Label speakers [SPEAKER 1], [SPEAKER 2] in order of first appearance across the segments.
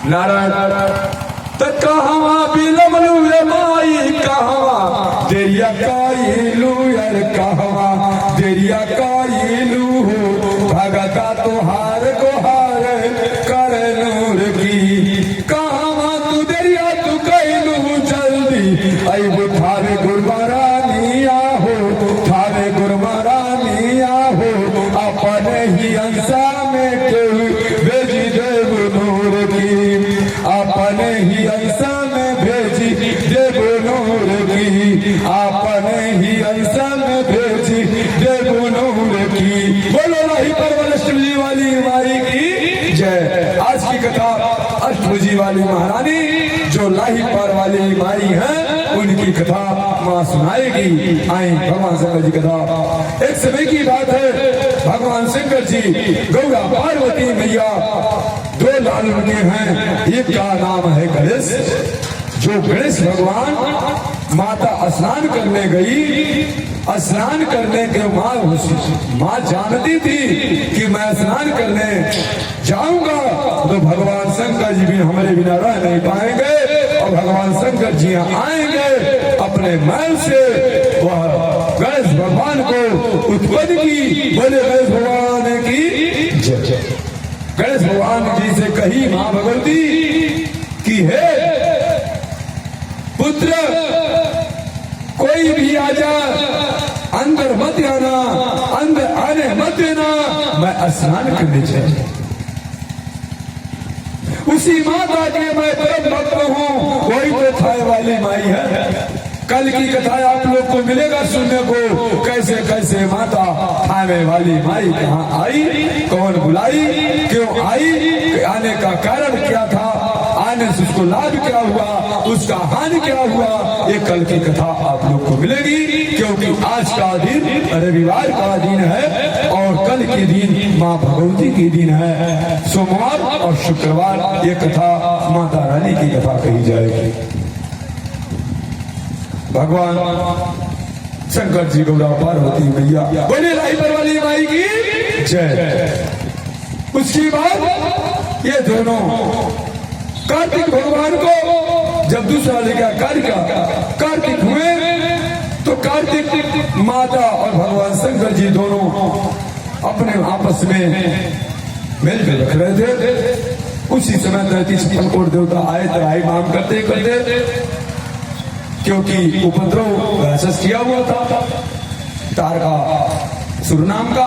[SPEAKER 1] नारायण तो कहवा बिलमलू रे माई कहवा देरिया काइलू यार कहवा देरिया काइलू हो भगता तुहार गुहार कर नूर की कहवा तू देरिया तू कैलू जल्दी अब थारे गुरबारानिया हो थारे गुरबारानिया हो अपने ही अंसा में केहू भेजी देव नूर की अपने ही अंसा में भेजी देव नूर की अपने ही अंसा में भेजी देव नूर की। बोलो लाही परवरष्टमी वाली माई की जय। आज की कथा अष्टभुजी वाली महारानी जो लाही पर वाली माई है उनकी कथा माँ सुनाएगी। आई भगवान शंकर जी कथा। एक समय की बात है, भगवान शंकर जी गौरा पार्वती मैया दो लाल लड़के हैं। एक का नाम है गणेश। जो गणेश भगवान माता स्नान करने गई, स्नान करने के माँ जानती थी कि मैं स्नान करने जाऊंगा तो भगवान शंकर जी भी हमारे बिना रह नहीं पाएंगे और भगवान शंकर जी यहाँ आएंगे अपने मैल से। वह गणेश भगवान को उत्पन्न की। बोले गणेश भगवान की जय। गणेश भगवान जी से कही माँ भगवती कि हे पुत्र कोई भी आ जा, अंदर मत आना, अंदर आने मत देना, मैं स्नान करने चाहिए। उसी माता के मैं परम भक्त हूँ, वही तो थाए वाली माई है। कल की कथा आप लोग को मिलेगा सुनने को, कैसे कैसे माता थाने वाली माई कहाँ आई, कौन बुलाई, क्यों आई, आने का कारण क्या था, आने से उसको लाभ क्या हुआ, उसका हानि क्या हुआ, ये कल की कथा आप लोग को मिलेगी। क्योंकि आज का दिन रविवार का दिन है और कल के दिन माँ भगवती की दिन है। सोमवार और शुक्रवार ये कथा माता रानी की कथा कही जाएगी। भगवान शंकर जी गौरा पार्वती मैया बोले लाई पर वाली माई की जय। उसके बाद ये दोनों कार्तिक भगवान को जब दूसरा लेगा कार्तिक हुए तो कार्तिक माता और भगवान शंकर जी दोनों अपने आपस में मिल के रख रहे थे। उसी समय 33 कोट देवता आए तराई मांग करते करते, क्योंकि उपद्रव राक्षस किया हुआ था तार का सुरनाम का।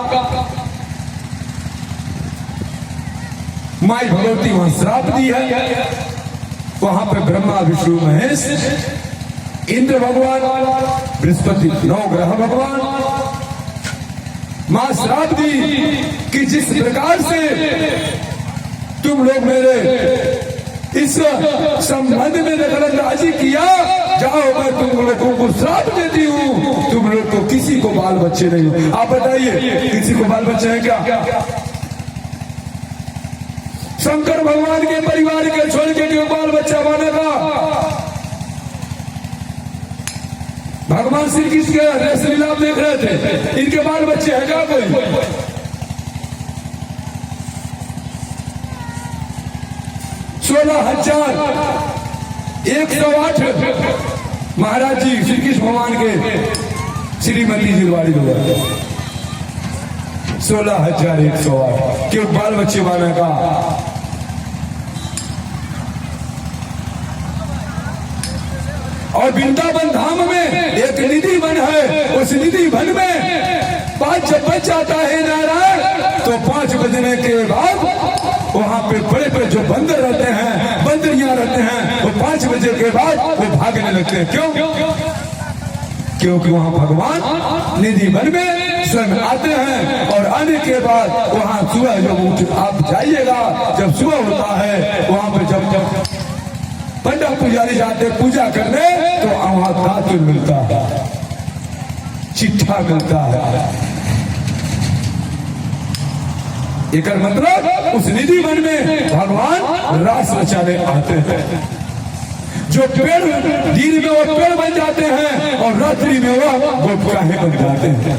[SPEAKER 1] माई भगवती वहां श्राप दी है। वहां पे ब्रह्मा विष्णु महेश इंद्र भगवान बृहस्पति 9 ग्रह भगवान मां श्राप दी कि जिस प्रकार से तुम लोग मेरे इस संबंध में दखलंदाजी किया, जाओ मैं तुम लोगों को श्राप देती हूँ, तुम लोग को किसी को बाल बच्चे नहीं। आप बताइए किसी को बाल बच्चे हैं क्या? शंकर भगवान के परिवार के छोड़ के क्यों बाल बच्चा बनेगा? भगवान श्री कृष्ण के रसलीला देख रहे थे, इनके बाल बच्चे हैं क्या कोई? सोलह 16,108 महाराज जी श्री कृष्ण भगवान के श्रीमती जिलवाड़ी द्वारा 16,108 क्यों बाल बच्चे बने का। और वृंदावन धाम में एक निधि वन है, उस निधि वन में 5 जब बज जाता है नारायण तो 5 बजने के बाद वहाँ पे बड़े बड़े जो बंदर रहते हैं, बंदरियां रहते हैं, वो 5 बजे के बाद वो भागने लगते हैं। क्यों? क्योंकि वहाँ भगवान निधि वन में स्वयं आते हैं और आने के बाद वहाँ सुबह जब आप जाइएगा, जब सुबह होता है वहाँ पे जब पंडा पुजारी जाते पूजा करने तो वहाँ दातुर मिलता है, चिट्ठा मिलता है। एक मतलब उस निधि वन में भगवान रास रचाने आते हैं। जो पेड़ दिन में वो पेड़ बन जाते हैं और रात्रि में वो गोपकाहे बन जाते हैं।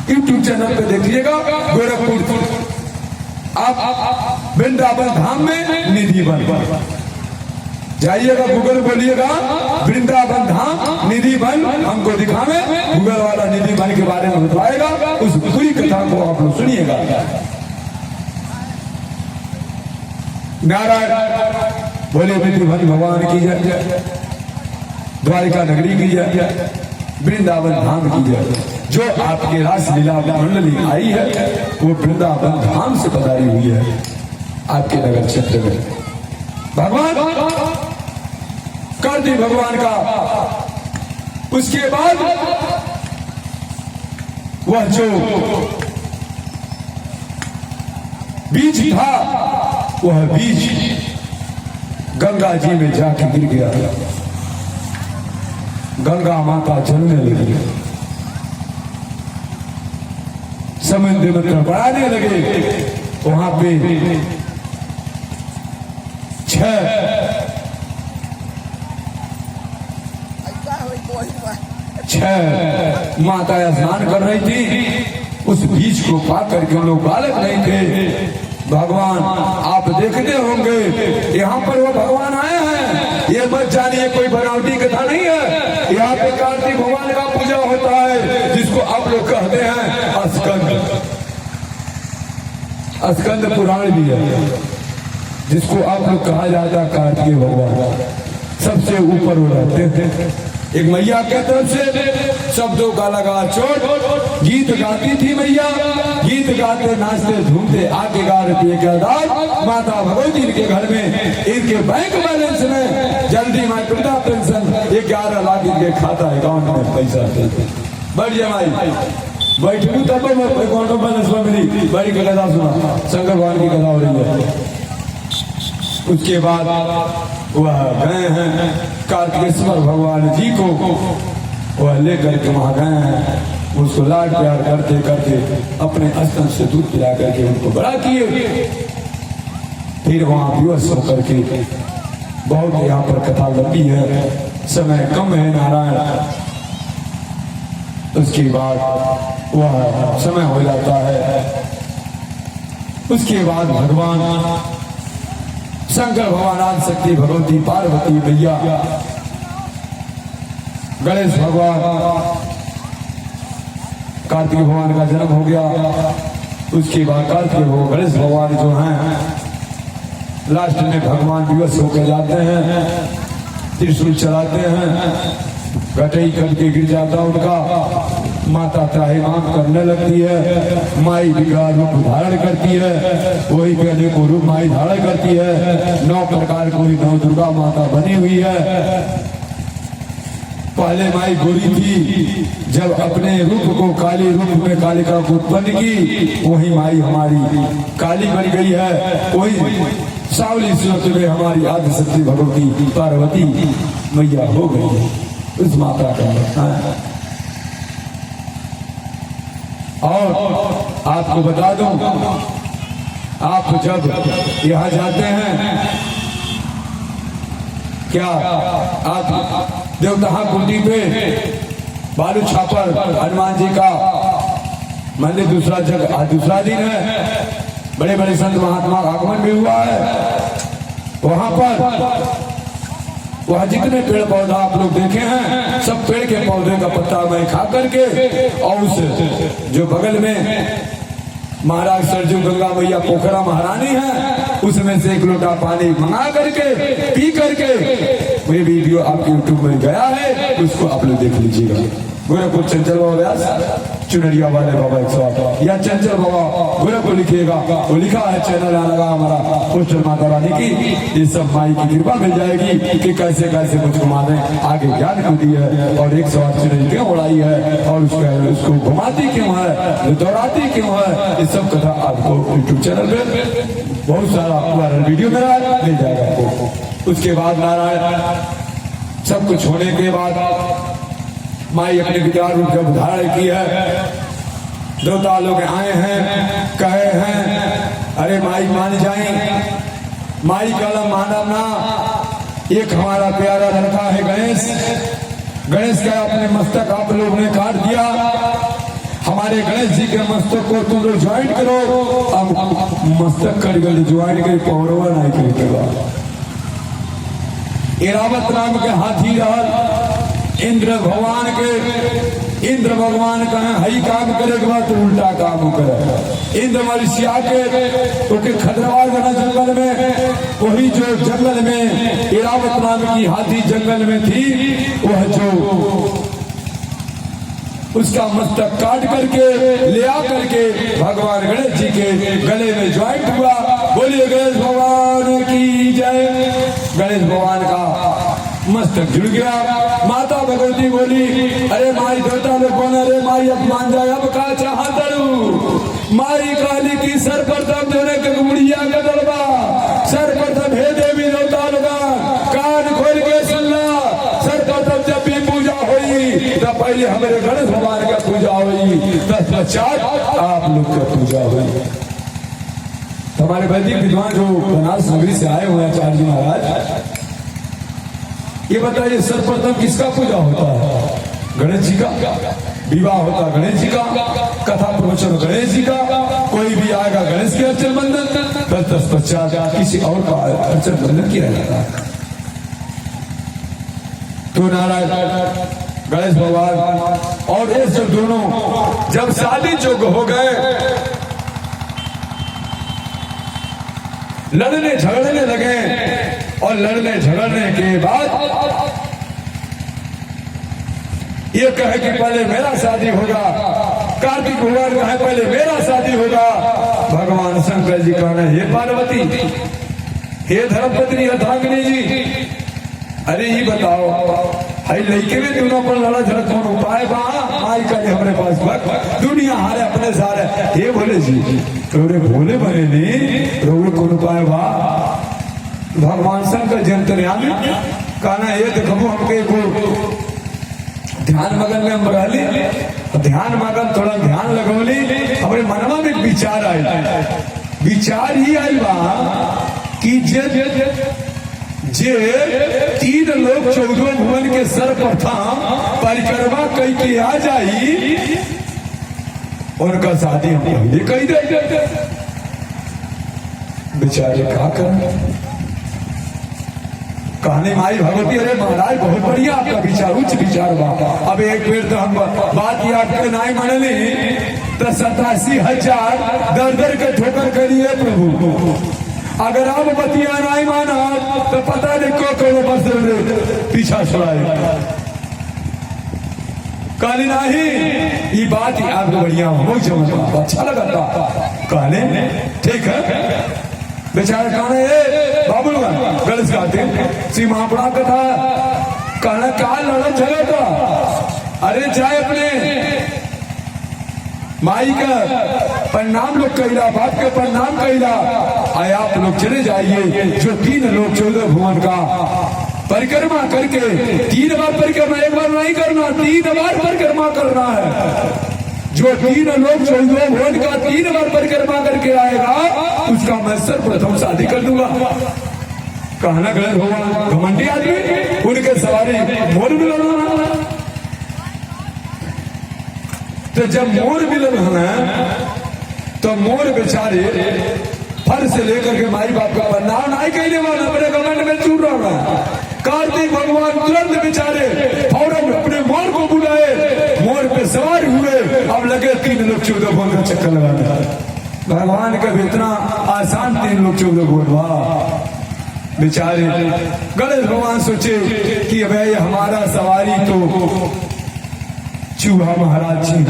[SPEAKER 1] यूट्यूब चैनल पे देखिएगा, गोरखपुर आप वृंदावन धाम में निधि वन जाइएगा, गूगल बोलिएगा वृंदावन धाम निधि वन, हमको दिखावे, गूगल वाला निधि वन के बारे में बताएगा। उस पूरी कथा को आप लोग सुनिएगा। नारायण बोले निधि वन भगवान की जय, द्वारिका नगरी की जय, वृंदावन धाम की जय। जो आपके रासलीला मंडली आई है वो वृंदावन धाम से पधारी हुई है आपके नगर क्षेत्र में। भगवान कर दी भगवान का। उसके बाद वह जो बीज था वह बीज गंगा जी में जाके गिर गया। गंगा माता जलने लगी, समुद्र में तड़पड़ाने लगे। वहां पे 6 माता स्नान कर रही थी। उस बीज को पा करके लोग बालक नहीं थे। भगवान आप देखते होंगे यहाँ पर वो भगवान आए हैं, ये मत जानिए कोई बनावटी कथा नहीं है। यहाँ पे कार्तिक भगवान का पूजा होता है जिसको आप लोग कहते हैं स्कंद। स्कंद पुराण भी है जिसको आप लोग कहा जाता है कार्तिक भगवान। सबसे ऊपर वो रहते थे। एक मैया के तरफ से शब्दों का लगा चोट, गीत गाती थी मैया, गीत गाते नाचते झूमते आगे गा रही है। क्या दाद माता भगवती के घर में इनके बैंक बैलेंस में जल्दी माई वृद्धा पेंशन 11 लाख इनके खाता अकाउंट में पैसा देते। बढ़िया माई बैठू तब अकाउंट में बैलेंस में मिली। बड़ी कथा सुना, शंकर भगवान की कथा हो रही है। उसके बाद वह गए हैं कार्तिकेश्वर भगवान जी को वह लेकर के वहां गए हैं। उसको लाड प्यार करते करते अपने स्तन से दूध पिला करके उनको बड़ा किए। फिर वहां विवश होकर के बहुत यहाँ पर कथा लंबी है, समय कम है नारायण। उसके बाद वह समय हो जाता है। उसके बाद भगवान शंकर भगवान आदि शक्ति भगवती पार्वती मैया गणेश भगवान कार्तिक भगवान का जन्म हो गया। उसके बाद कार्तिक भगवान गणेश भगवान जो हैं लास्ट में भगवान दिवस होकर जाते हैं, त्रिशूल चलाते हैं, गटई करके गिर जाता उनका। माता त्राहिमाम करने लगती है। माई विकार रूप धारण करती है, वही पहले को रूप माई धारण करती है। 9 प्रकार की 9 दुर्गा माता बनी हुई है। पहले माई गोरी थी, जब अपने रूप को काली रूप में कालिका को उत्पन्न की, वही माई हमारी काली बन गई है। वही सावली सूरत में हमारी आदि शक्ति भगवती पार्वती मैया हो गई है। उस माता का और आपको बता दूं, आप जब यहाँ जाते हैं, क्या आप देवता कुंडी पे बालू छापर हनुमान जी का मंदिर दूसरा दिन है। बड़े बड़े संत महात्मा आगमन भी हुआ है। वहां पर वह जितने पेड़ पौधा आप लोग देखे हैं, सब पेड़ के पौधे का पत्ता मैं खा करके, और उस जो बगल में महाराज सरजू गंगा मैया पोखरा महारानी है, उसमें से 1 लोटा पानी मंगा करके पी करके ये वीडियो आपके यूट्यूब में गया है, उसको आप लोग देख लीजिएगा। गोरखपुर चंचल बाबा व्यास चुनरिया वाले बाबा 108 या चंचल बाबा गोरखपुर लिखिएगा, वो लिखा है चैनल लगा हमारा पोस्टर माता रानी की। ये सब माई की कृपा मिल जाएगी कि कैसे कैसे मुझको माने आगे ज्ञान को दी है और 108 चुनरी क्यों उड़ाई है और उसको घुमाती क्यों है, दौड़ाती क्यों है। ये सब कथा आपको यूट्यूब चैनल पे बहुत सारा वायरल वीडियो मेरा मिल जाएगा आपको। उसके बाद नारायण सब कुछ होने के बाद माई अपने विचार रूप जब धारण की है, देवता लोग आए हैं, कहे हैं अरे माई मान जाए। माई का मानव ना, एक हमारा प्यारा लड़का है गणेश, गणेश का अपने मस्तक आप लोग ने काट दिया। हमारे गणेश जी के मस्तक को तुम लोग ज्वाइन करो। अब मस्तक कर गए ज्वाइन कर पौरवा नहीं कर एरावत नाम के हाथी रहल इंद्र भगवान के। इंद्र भगवान कहे हई काम करे के बाद तो उल्टा काम करे। इंद्र मरीचिया के खदरवाल बना जंगल में, वही जो जंगल में एरावत नाम की हाथी जंगल में थी, वह जो उसका मस्तक काट करके ले आ करके भगवान गणेश जी के गले में ज्वाइंट हुआ। बोलिए गणेश भगवान की जय। गणेश भगवान का मस्तक जुड़ गया। माता भगवती बोली अरे माई देवता लोग बोले अरे माई अब मान जाए, अब का चाह तरू। माई काली की सर प्रथम देने के गुड़िया का दरबा सर प्रथम हे देवी देवता लोग कान खोल के सुन ला। सर प्रथम जब भी पूजा हुई तो पहले हमारे गणेश भगवान का पूजा हुई, तत्पश्चात आप लोग का पूजा हुई। हमारे वैदिक विद्वान जो बनारस नगरी से आए हुए हैं आचार्य जी महाराज, ये बताइए सर्वप्रथम किसका पूजा होता है? गणेश जी का। विवाह होता गणेश जी का, कथा प्रवचन गणेश जी का, कोई भी आएगा गणेश के अर्चन बंधन, तत्पश्चात किसी और का अर्चन बंधन किया जाता है। तो नारायण गणेश भगवान और ये सब दोनों जब शादी जोग हो गए, लड़ने झगड़ने लगे और लड़ने झगड़ने के बाद ये कहे कि पहले मेरा शादी होगा। कार्तिक भगवान कहे पहले मेरा शादी होगा। भगवान शंकर जी कहने हे पार्वती, हे धर्मपत्नी अर्धांगिनी जी, अरे ये बताओ हई लड़के में दोनों पर लड़ा झगड़ा कौन उपाय बा? आई करे हमारे पास वक्त दुनिया हारे अपने सारे ये बोले जी तोरे भोले बने नहीं रोग कौन उपाय बा? भगवान शंकर जंतरयामी कहना ये देखो हमके को ध्यान मगन में हम रहली, ध्यान मगन थोड़ा ध्यान लगौली, हमारे मनवा में विचार आई। विचार ही आई बा कि जे 3 लोग 14 भुवन के सर प्रथम परिक्रमा कई के आ जाई, उनका शादी हम पहले कही दे। बेचारे क्या करें? कहने माई भगवती अरे महाराज बहुत बढ़िया आपका विचार, उच्च विचार बा। अब एक बेर तो हम बात ही आपके नाई मनली तो 87,000 दर के ठोकर करिए प्रभु। अगर आप बतिया नहीं माना तो पता नहीं को बस पीछा छुड़ाए। कहने नहीं ये बात ही आपको बढ़िया हो समझ अच्छा लगा था। कहने ठीक है। बेचारे कहने बाबू गणेश गाते श्री महापुरा कथा कहना क्या लड़ा झगड़ा था। अरे चाहे अपने माई का प्रणाम लोग कहला, बाप का प्रणाम कहला, आए आप लोग चले जाइए। जो 3 लोग 14 भुवन का परिक्रमा करके 3 बार परिक्रमा, एक बार नहीं करना, 3 बार परिक्रमा करना है। जो 3 लोग 14 भुवन का 3 बार परिक्रमा करके आएगा उसका मैं सर्वप्रथम शादी कर दूंगा। कहना गलत होगा घमंडी आदमी, उनके सवारी मोर मिलना। तो जब मोर मिलन है तो मोर बेचारे फर से लेकर के माई बाप का प्रणाम नहीं कहने वाला, अपने कमेंट में चूर रहा है। कार्तिक भगवान तुरंत बेचारे फौरन अपने मोर को बुलाए, मोर पे सवार हुए। अब लगे 3 लोग 14 भुवन का चक्कर लगाने। भगवान का इतना आसान 3 लोग 14 भुवन वाह। बेचारे गणेश भगवान सोचे कि भाई हमारा सवारी तो चूहा महाराज जी।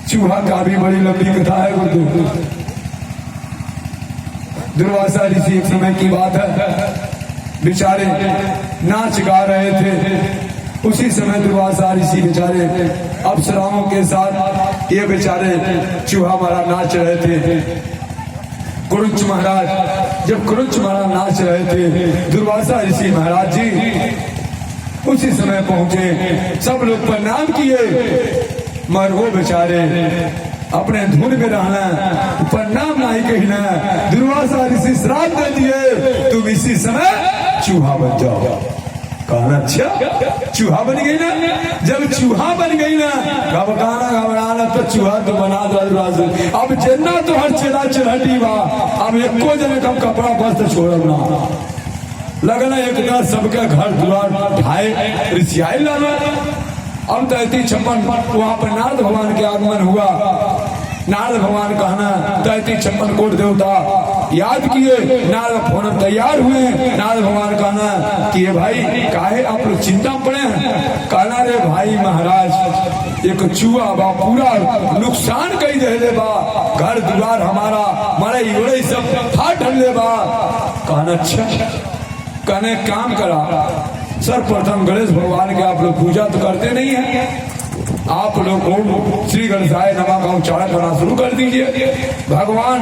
[SPEAKER 1] चूहा का भी बड़ी लंबी कथा है गुरु। दुर्वासा ऋषि एक समय की बात है, बेचारे नाच गा रहे थे। उसी समय दुर्वासा ऋषि बेचारे अप्सराओं के साथ ये बेचारे चूहा महाराज नाच रहे थे। कुरुच महाराज जब कुरुच महाराज नाच रहे थे, दुर्वासा ऋषि महाराज जी उसी समय पहुंचे। सब लोग प्रणाम किए, मगर वो बेचारे अपने धुन में रहना, प्रणाम नहीं कहना। दुर्वासा ऋषि श्राप दे दिए तुम इसी समय चूहा बन जाओ। कहना अच्छा चूहा बन गई ना, जब चूहा बन गई ना घबराना तो चूहा तो बना दो। अब जना तो हर चेला चलहटी बा, अब एको जने कम कपड़ा बस छोड़ब ना, लगना एक बार सबके घर द्वार ढाए रिसियाई लाना। अब 33-56 वहां पर नारद भगवान के आगमन हुआ। नारद भगवान कहना 33-56 कोट देवता याद किए, नारद फोन तैयार हुए। नारद भगवान कहना कि ये भाई काहे आप लोग चिंता में पड़े हैं? कहना रे भाई महाराज एक चूहा बा पूरा नुकसान कई दे बा, घर द्वार हमारा मड़ई उड़ई सब फाट ले बा। कहना अच्छा, कहने काम करा सर्वप्रथम गणेश भगवान के आप लोग पूजा तो करते नहीं है, आप लोग ओम श्री गणेशाय नमः का उच्चारण करना शुरू कर दीजिए। भगवान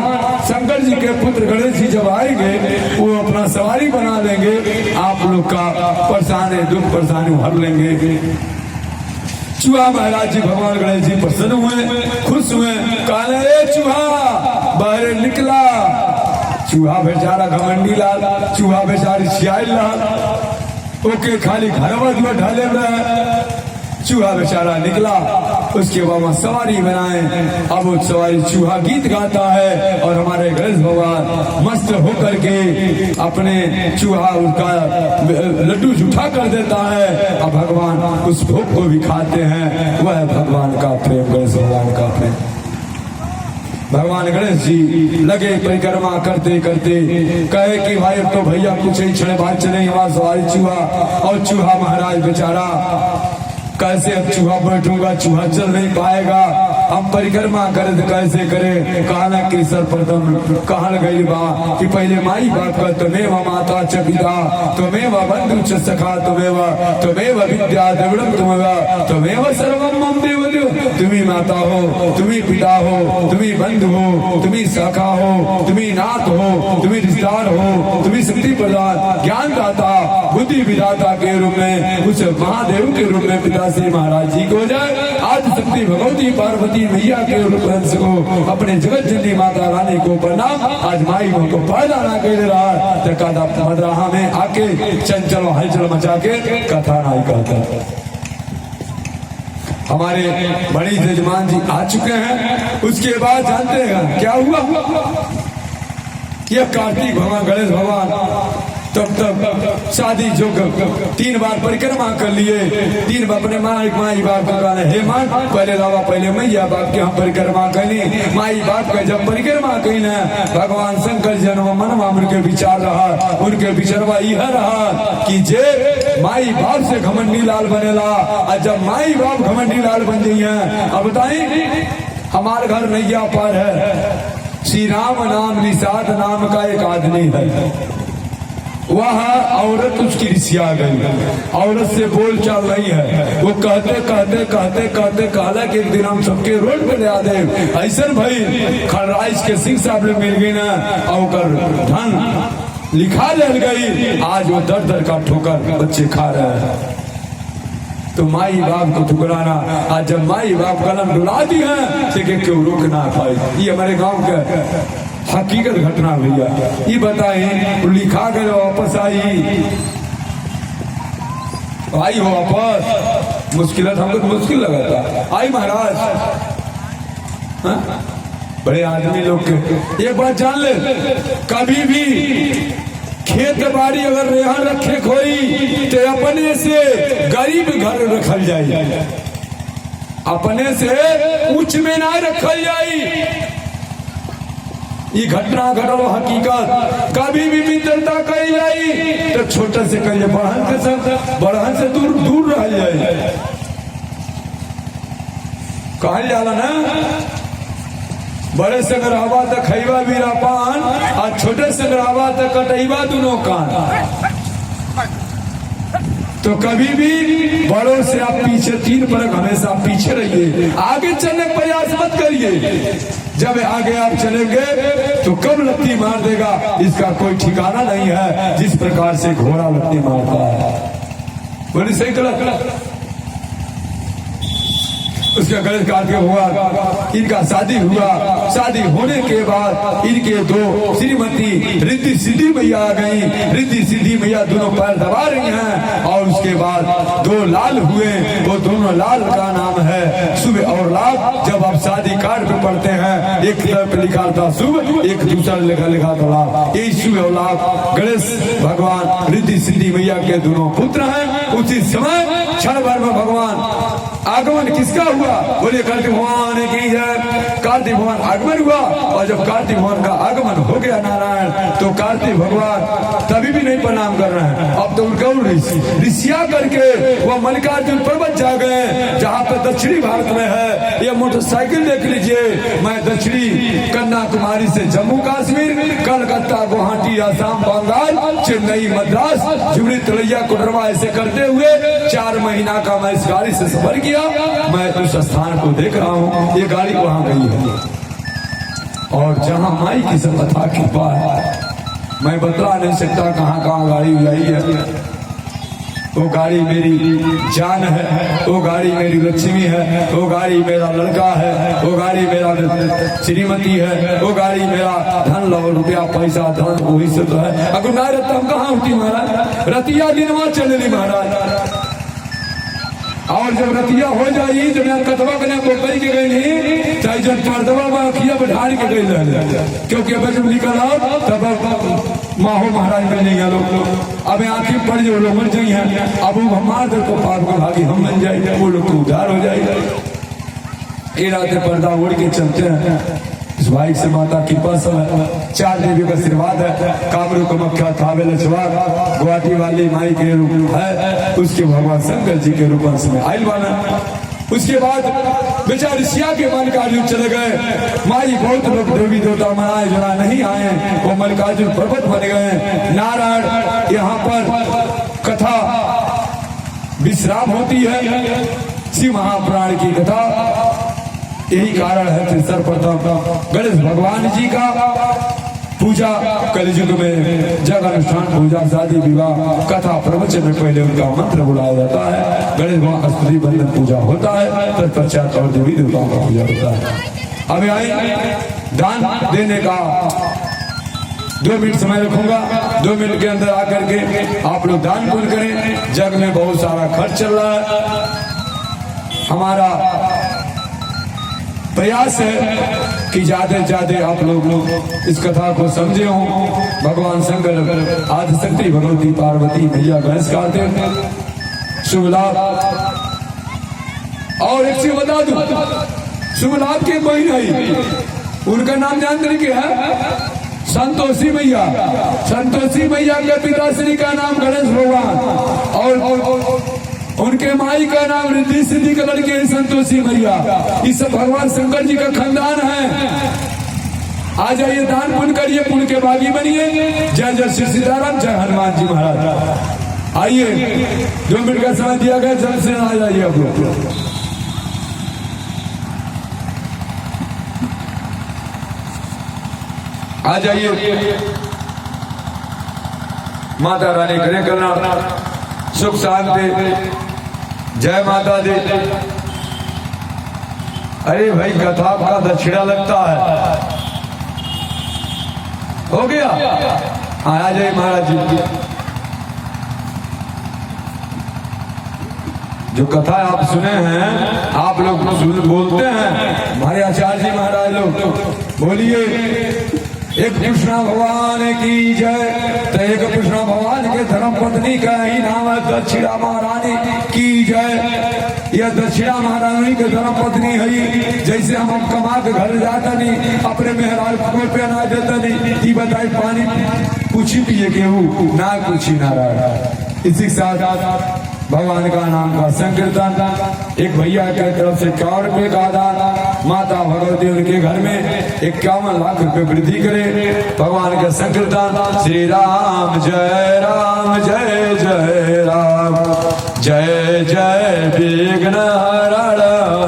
[SPEAKER 1] शंकर जी के पुत्र गणेश जी जब आएंगे वो अपना सवारी बना लेंगे, आप लोग का परेशानी दुख परेशानी भर लेंगे। चूहा महाराज जी भगवान गणेश जी प्रसन्न हुए, खुश हुए। कहने रे चूहा बाहर निकला। चूहा बेचारा घमंडी लाल, चूहा बेचारी सियाई लाल, ओके खाली घर में ढाले में चूहा बेचारा निकला। उसके बाद वहां सवारी बनाए। अब वो सवारी चूहा गीत गाता है और हमारे गणेश भगवान मस्त होकर के अपने चूहा उसका लड्डू जूठा कर देता है और भगवान उस भोग को भी खाते हैं। वह भगवान का प्रेम, गणेश भगवान का प्रेम। भगवान गणेश जी लगे परिक्रमा करते करते, कहे कि भाई अब तो भैया कुछ ही क्षण बाद चले हमारा सवारी चूहा। और चूहा महाराज बेचारा कैसे अब चूहा बैठूंगा, चूहा चल नहीं पाएगा, हम परिक्रमा करे तो कैसे करे। कहना कि सर्वप्रथम कहल गई बा कि पहले माई बाप का तुम्हें माता च पिता तुम्हें बंधु च सखा तुम्हें विद्या द्रविड़म तुम्हें सर्वम मम देवदेव। तुम्ही माता हो, तुम्ही पिता हो, तुम्ही बंधु हो, तुम्ही सखा हो, तुम्ही नाथ हो, तुम्ही रिश्तेदार हो, तुम्ही शक्ति प्रदान ज्ञान दाता बुद्धि विधाता के रूप में उस महादेव के रूप में पिता श्री महाराज जी को जाए। आज शक्ति भगवती पार्वती मैया के रूप को अपने जगत जननी माता रानी को प्रणाम। आज माई को पैदा ना कर रहा मदराहा में आके चंचल हलचल मचा के कथा नहीं कहता। हमारे बड़ी जजमान जी आ चुके हैं। उसके बाद जानते हैं क्या हुआ? ये कार्तिक भगवान गणेश भगवान तब शादी जो 3 बार परिक्रमा कर लिए। 3 बार अपने माई बाप का कहना हे माँ पहले लावा पहले मैया बाप के हम परिक्रमा करी। माई बाप का जब परिक्रमा कही ना भगवान शंकर जन्म मनवा उनके विचार रहा, उनके विचारवा यह रहा कि जे माई बाप से घमंडी लाल बनेला और जब माई बाप घमंडी लाल बन गई है। अब बताइए हमारे घर नैया पार है, श्री राम नाम निषाद नाम का एक आदमी है, वह औरत उसकी रिसिया गई, औरत से बोल चाल रही है। वो कहते कहते कहते कहते कहला कि एक दिन हम सबके रोड पे ले आ दे। ऐसा भाई खराइश के सिंह साहब मिल गई ना और धन लिखा ले गई। आज वो दर दर का ठोकर बच्चे खा रहे हैं। तो माई बाप को ठुकराना, आज जब माई बाप कलम डुला दी है तो क्यों रोक ना पाए। ये हमारे गांव के हकीकत घटना भैया। ये बताएं लिखा गया वापस आई हो वापस मुश्किल हमको तो मुश्किल लगा था। आई महाराज बड़े आदमी लोग के एक बात जान ले, कभी भी खेत बाड़ी अगर रेहा रखे कोई तो अपने से गरीब घर रखल जाए, अपने से उच्च में ना रखल जाए। ये घटना घटल हकीकत। कभी भी मित्रता कही जाई तो छोटे से कहिए बढ़न से दूर रह जाए। कहल जाला ना बड़े से गराबा तो खैबा बीरा पान और छोटे से गराबा तो कटैबा दोनों कान। तो कभी भी बड़ों से आप पीछे 3 बरस हमेशा पीछे रहिए, आगे चलने का प्रयास मत करिए। जब आगे आप चलेंगे तो कब लत्ती मार देगा इसका कोई ठिकाना नहीं है। जिस प्रकार से घोड़ा लत्ती मारता है, बोली सही गलत? उसका गणेश कार्तिक हुआ, इनका शादी हुआ। शादी होने के बाद इनके दो श्रीमती रिद्धि सिद्धि मैया आ गई। रिद्धि सिद्धि मैया दोनों पैर दबा रही हैं और उसके बाद दो लाल हुए। वो दोनों लाल का नाम है शुभ और लाभ। जब आप शादी कार्ड पे पढ़ते हैं, एक तरफ लिखा था शुभ, एक दूसरा लिखा था लाभ। ये शुभ और लाभ गणेश भगवान रिद्धि सिद्धि मैया के दोनों पुत्र हैं। उसी समय क्षण भर में भगवान आगमन किसका हुआ? बोले कार्तिक भगवान की जय। कार्तिक भगवान आगमन हुआ और जब कार्तिक भगवान का आगमन हो गया नारायण, तो कार्तिक भगवान तभी भी नहीं प्रणाम कर रहे हैं। अब तो उनका ऋषिया करके वह मल्लिकार्जुन पर्वत जा गए, जहाँ पे दक्षिणी भारत में है। ये मोटरसाइकिल देख लीजिए, मैं दक्षिणी कन्याकुमारी से जम्मू कश्मीर, कलकत्ता, गुवाहाटी, आसाम, बंगाल, चेन्नई, मद्रास, जुबली, तलैया, कोडरमा ऐसे करते हुए 4 महीना का मैं इस गाड़ी से सफर किया। मैं उस स्थान को देख रहा हूँ, ये गाड़ी वहां गई है और जहां माई की सर्वथा कृपा है, मैं बता नहीं सकता कहाँ कहाँ गाड़ी गई है। वो गाड़ी मेरी जान है, वो गाड़ी मेरी लक्ष्मी है, वो गाड़ी मेरा लड़का है, वो गाड़ी मेरा श्रीमती है, वो गाड़ी मेरा धन लो रुपया पैसा धन वही से तो है। अगर ना रहता हम कहाँ होती महाराज? रतिया दिनवा चलेली महाराज। और जब रतिया हो जाई, जब यहाँ कतवा कन्या पोखरी के गई, चाहे जब पर्दवा में अखिया बढ़ार के गई, क्योंकि अब जब निकल आओ तब माहो महाराज में नहीं गया लोग। अब आंखें पड़ जो लोग मर जाई हैं, अब वो हमारे दर को पार को भागी हम बन जाएंगे, वो लोग को उधार हो जाएगा। ये रातें पर्दा उड़ के चलते हैं। इस भाई से माता की कृपा है, 4 देवियों का आशीर्वाद है। कामरू कमख्या थावे लछवार गुवाहाटी वाली माई के रूप है, उसके भगवान शंकर जी के रूप में आयल वाला। उसके बाद बेचारे ऋषिया के मल्लिकार्जुन चले गए। माई बहुत लोग देवी देवता मनाए जना नहीं आए, वो मल्लिकार्जुन पर्वत बन गए। नारायण यहाँ पर कथा विश्राम होती है, शिव महापुराण की कथा। यही कारण है कि सर्वप्रथम गणेश भगवान जी का पूजा कलयुग में जग अनुष्ठान पूजा शादी विवाह कथा प्रवचन में पहले उनका मंत्र बुलाया जाता है। गणेश भगवान स्तुति बंधन पूजा होता है, तत्पश्चात और देवी देवताओं का पूजा होता है। अब आई दान देने का 2 मिनट समय रखूंगा। 2 मिनट के अंदर आकर के आप लोग दान पुण्य करें। जग में बहुत सारा खर्च चल रहा है। हमारा प्रयास है कि ज्यादा से ज्यादा आप लोग इस कथा को समझे हों। भगवान शंकर, आदिशक्ति भगवती पार्वती मैया गणेश कार्तिक शुभ लाभ। और एक चीज बता दूं, शुभ लाभ के कोई नहीं, उनका नाम जानते क्या है? संतोषी मैया। संतोषी मैया के पिताश्री का नाम गणेश भगवान और उनके माई का नाम रिद्धि सिद्धि के लड़के हैं संतोषी मैया। ये सब भगवान शंकर जी का खानदान है। आ जाइए, दान पुण्य करिए, पुण्य के भागी बनिए। जय जय श्री सीताराम, जय हनुमान जी महाराज। आइए, 2 मिनट का समय दिया गया, जल्द से आ जाइए आप लोग। आ जाइए, माता रानी करे कल्याण, सुख शांति, जय माता दी। अरे भाई कथा का दक्षिणा लगता है, हो गया। आ जाइए महाराज जी। जो कथा आप सुने हैं, आप लोग बोलते हैं, हमारे आचार्य जी महाराज लोग बोलिए एक कृष्णा भगवान की जय। तो एक कृष्णा भगवान के धर्म पत्नी का ही नाम है दक्षिणा महारानी की जय। यह दक्षिणा महारानी के धर्म पत्नी है। जैसे हम कमा के घर जाता नहीं, अपने मेहराज को पे अनाज देता नहीं, बताए पानी पूछी पिए केहू ना पूछी ना रहा। इसी के साथ भगवान का नाम का संकीर्तन। एक भैया की तरफ से 51 रुपये का दान, माता भगवती उनके घर में 51 लाख रुपए वृद्धि करे। भगवान का संकीर्तन। श्री राम जय राम, जय जय राम, जय जय विघ्न हरण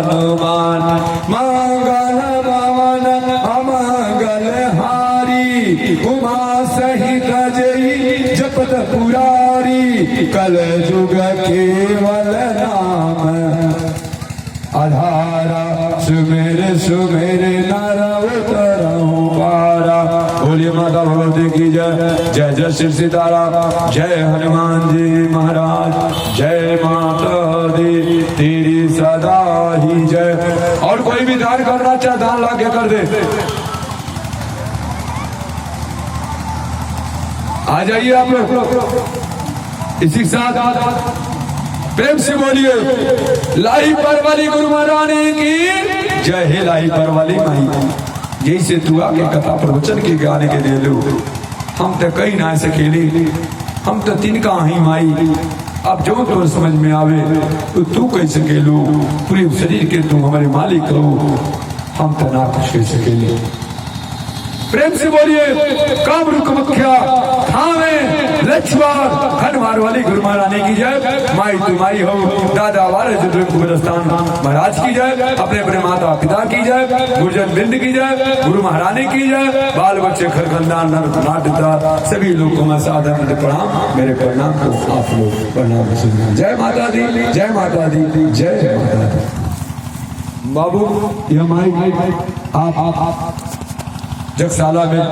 [SPEAKER 1] हनुमान, मंगल भवन अमंगल हारी, उमा सहित जय जपत पुरारी, कल युग केवल नाम आधार सुमेरे नारा उतारा हूँ पारा। बोलिए माता भगवती की जय। जय जय शिव सितारा। जय हनुमान जी महाराज। जय माता दी तेरी सदा ही जय। और कोई भी दान करना चाहे दान ला के कर दे। आ जाइए आप लोग इसी के साथ प्रेम से बोलिए लाई पर वाली गुरु महारानी की जय। हे लाई पर वाली माई जैसे तू आके कथा प्रवचन के गाने के दे लो। हम तो कहीं ना सकेली, हम तो तिनका ही माई। अब जो तो समझ में आवे तो तू कह सकेलू। पूरे शरीर के तू हमारे मालिक हो, हम तो ना कुछ कह सकेली। प्रेम से बोलिए कामरू कमख्या थावे लक्ष्मण खंडवार वाली गुरु महारानी की जय। माई तुम्हारी हो दादा वाले गुरुस्थान महाराज की जय। अपने अपने माता पिता की जय। गुरुजन बिंद की जय। गुरु महारानी की जय। बाल बच्चे घर खानदान नाटता सभी लोगों में सादर प्रणाम। मेरे प्रणाम को आप लोग प्रणाम सुनना। जय माता दी। जय माता दी। जय माता दी। बाबू ये माई आप जगशाला में